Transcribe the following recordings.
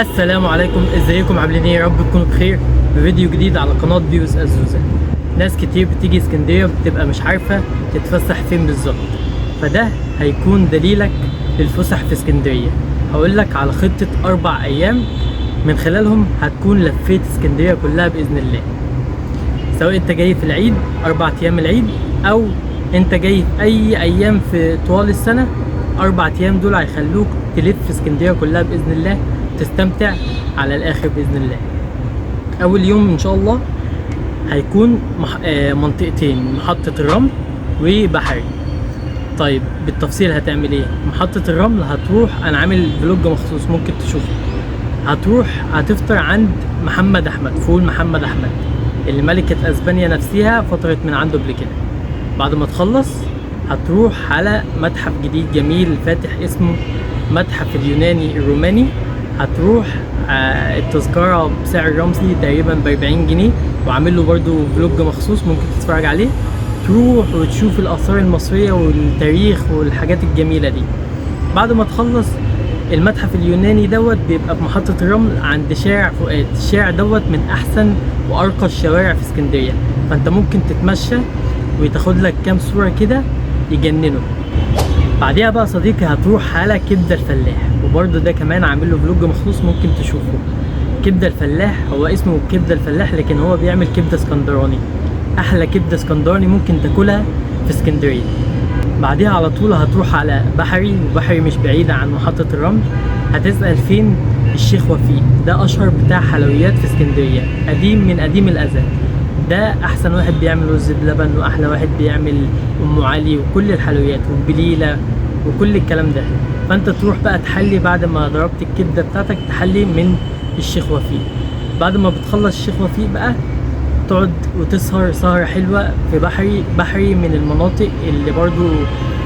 السلام عليكم، ازيكم؟ عاملين ايه؟ يا رب تكونوا بخير. بفيديو جديد على قناه فيوز الزوزه. ناس كتير بتيجي اسكندريه بتبقى مش عارفه تتفسح فين بالظبط، فده هيكون دليلك للفسح في اسكندريه. هقول لك على خطه 4 ايام من خلالهم هتكون لفيت اسكندريه كلها باذن الله. سواء انت جاي في العيد 4 ايام العيد، او انت جاي في اي ايام في طوال السنه، 4 ايام دول هيخلوك تلف اسكندريه كلها باذن الله، تستمتع على الاخر باذن الله. اول يوم ان شاء الله هيكون منطقتين، محطه الرمل وبحري. طيب بالتفصيل هتعمل ايه؟ محطه الرمل هتروح، انا عامل فلوج مخصوص ممكن تشوفه. هتروح هتفطر عند محمد احمد، فول محمد احمد اللي ملكه اسبانيا نفسها فطرت من عنده قبل كده. بعد ما تخلص هتروح على متحف جديد جميل فاتح اسمه متحف اليوناني الروماني. هتروح التذكرة بسعر رمزي تقريبا ب40 جنيه، وعامل له برضو فلوج مخصوص ممكن تتفرج عليه. تروح وتشوف الآثار المصرية والتاريخ والحاجات الجميلة دي. بعد ما تخلص المتحف اليوناني دوت بيبقى في محطة الرمل عند شارع فؤاد. الشارع دوت من أحسن وأرقى الشوارع في اسكندرية، فأنت ممكن تتمشى وتاخد لك كام صورة كده يجننوا. بعديها بقى صديقي هتروح على كبده الفلاح، وبرده ده كمان عامل له فلوج مخصوص ممكن تشوفه. كبده الفلاح هو اسمه كبده الفلاح، لكن هو بيعمل كبده اسكندراني، احلى كبده اسكندراني ممكن تاكلها في اسكندريه. بعديها على طول هتروح على بحري، وبحري مش بعيده عن محطه الرمل. هتسال فين الشيخ وفيق، ده اشهر بتاع حلويات في اسكندريه، قديم من قديم الازل. ده احسن واحد بيعمل رز بلبن، واحلى واحد بيعمل ام علي وكل الحلويات والبليله وكل الكلام ده. فانت تروح بقى تحلي بعد ما ضربت الكبده بتاعتك، تحلي من الشيخ وفيق. بعد ما بتخلص الشيخ وفيق بقى تقعد وتسهر سهره حلوه في بحري. بحري من المناطق اللي برضو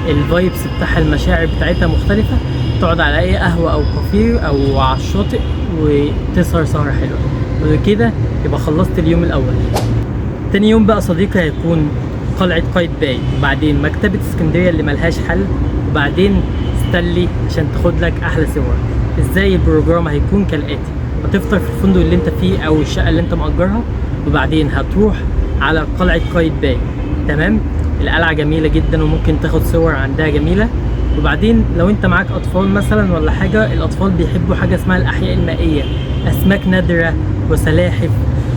الفايبس بتاعها المشاعر بتاعتها مختلفه. تقعد على اي قهوه او كافيه او على الشاطئ وتسهر سهره حلوه، وكده يبقى خلصت اليوم الاول. تاني يوم بقى صديقي هيكون قلعة قايتباي، وبعدين مكتبة اسكندرية اللي ملهاش حل، وبعدين ستانلي عشان تاخد لك أحلى صور. ازاي البروجرام هيكون كالآتي: هتفطر في الفندق اللي انت فيه أو الشقة اللي انت مأجرها، وبعدين هتروح على قلعة قايتباي. تمام؟ القلعة جميلة جدا وممكن تاخد صور عندها جميلة. وبعدين لو انت معاك أطفال مثلا ولا حاجة، الأطفال بيحبوا حاجة اسمها الأحياء المائية، أسماك نادرة وسلاحف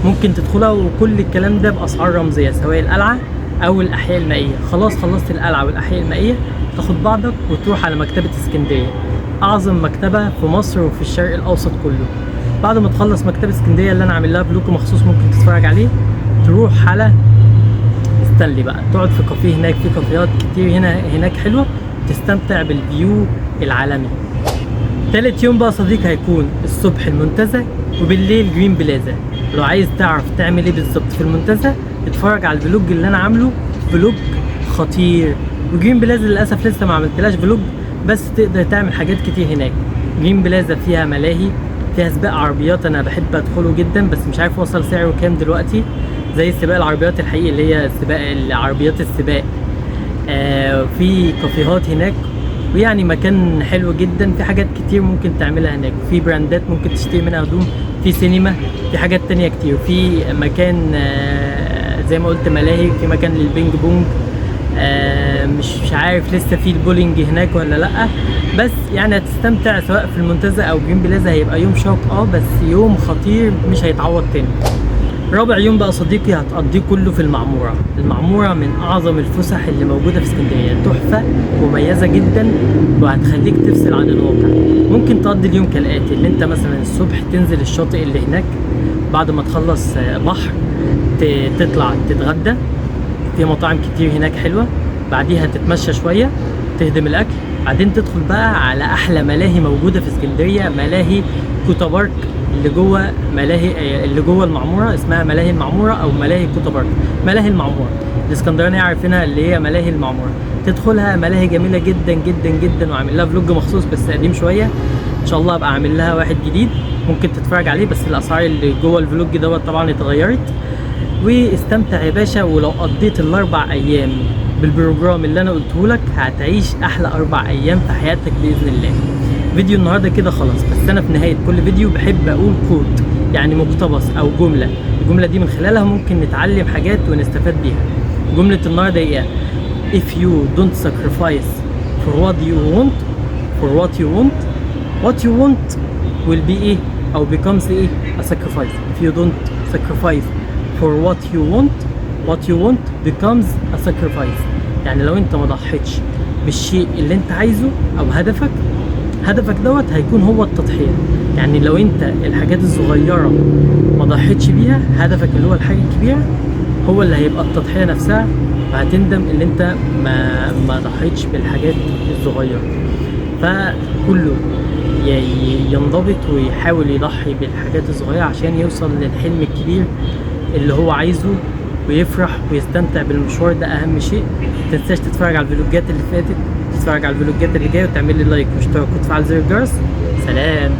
ممكن تدخلها، وكل الكلام ده باسعار رمزيه، سواء القلعه او الاحياء المائيه. خلاص خلصت القلعه والاحياء المائيه، تاخد بعضك وتروح على مكتبه اسكندريه، اعظم مكتبه في مصر وفي الشرق الاوسط كله. بعد ما تخلص مكتبه اسكندريه اللي انا عامل لها فلوج مخصوص ممكن تتفرج عليه، تروح على ستانلي بقى، تقعد في كافيه هناك. في كافيهات كتير هناك حلوه، تستمتع بالفيو العالمي. تالت يوم بقى صديقي هيكون الصبح المنتزه، وبالليل جرين بلازا. لو عايز تعرف تعمل ايه بالظبط في المنتزه، اتفرج على الفلوج اللي انا عامله، فلوج خطير. وجرين بلازا للاسف لسه ما عملتلاش فلوج، بس تقدر تعمل حاجات كتير هناك. جرين بلازا فيها ملاهي، فيها سباق عربيات انا بحب ادخله جدا، بس مش عارف وصل سعره كام دلوقتي، زي سباق العربيات الحقيقي اللي هي سباق العربيات السباق. في كافيهات هناك، ويعني مكان حلو جدا. في حاجات كتير ممكن تعملها هناك، في براندات ممكن تشتري منها هدوم، في سينما، في حاجات تانية كتير. في مكان زي ما قلت ملاهي، في مكان للبينج بونج. مش عارف لسه في البولينج هناك ولا لا، بس يعني هتستمتع سواء في المنتزه او جرين بلازا. هيبقى يوم شاق بس يوم خطير مش هيتعوض تاني. رابع يوم بقى صديقي هتقضيه كله في المعمورة. المعمورة من أعظم الفسح اللي موجودة في اسكندرية، تحفة مميزة جدا وهتخليك تفصل عن الواقع. ممكن تقضي اليوم كالآتي: اللي انت مثلا الصبح تنزل الشاطئ اللي هناك، بعد ما تخلص بحر تطلع تتغدى في مطاعم كتير هناك حلوة. بعديها تتمشى شوية تهدم الأكل، بعدين تدخل بقى على أحلى ملاهي موجودة في اسكندرية، ملاهي كوتا بارك اللي جوه ملاهي اللي جوه المعموره، اسمها ملاهي المعموره او ملاهي كوتا بارك. ملاهي المعموره الاسكندرانيه عارفينها اللي هي ملاهي المعموره، تدخلها ملاهي جميله جدا جدا جدا، وعامل لها فلوج مخصوص بس قديم شويه. ان شاء الله ابقى عامل لها واحد جديد ممكن تتفرج عليه، بس الاسعار اللي جوه الفلوج دوت طبعا اتغيرت. واستمتع يا باشا، ولو قضيت ال4 ايام بالبروجرام اللي انا قلته لك هتعيش احلى 4 ايام في حياتك باذن الله. فيديو النهارده كده خلاص، بس انا في نهايه كل فيديو بحب اقول كوت، يعني مقتبس او جمله. الجمله دي من خلالها ممكن نتعلم حاجات ونستفاد بيها. جمله النهارده هي if you don't sacrifice for what you want will be ايه او becomes ايه a sacrifice. if you don't sacrifice for what you want becomes a sacrifice. يعني لو انت ما ضحيتش بالشيء اللي انت عايزه او هدفك دوت هيكون هو التضحية. يعني لو انت الحاجات الصغيرة ما ضحيتش بيها، هدفك اللي هو الحاجة الكبيرة هو اللي هيبقى التضحية نفسها، وهتندم اللي انت ما ضحيتش بالحاجات الصغيرة. فكله ينضبط ويحاول يضحي بالحاجات الصغيرة عشان يوصل للحلم الكبير اللي هو عايزه، ويفرح ويستمتع بالمشوار ده. اهم شيء متنساش تتفرج على الفيديوهات اللي فاتت، تتفرج على الفيديوهات اللي جايه، وتعمل لي لايك واشتراك وتفعل زر الجرس. سلام.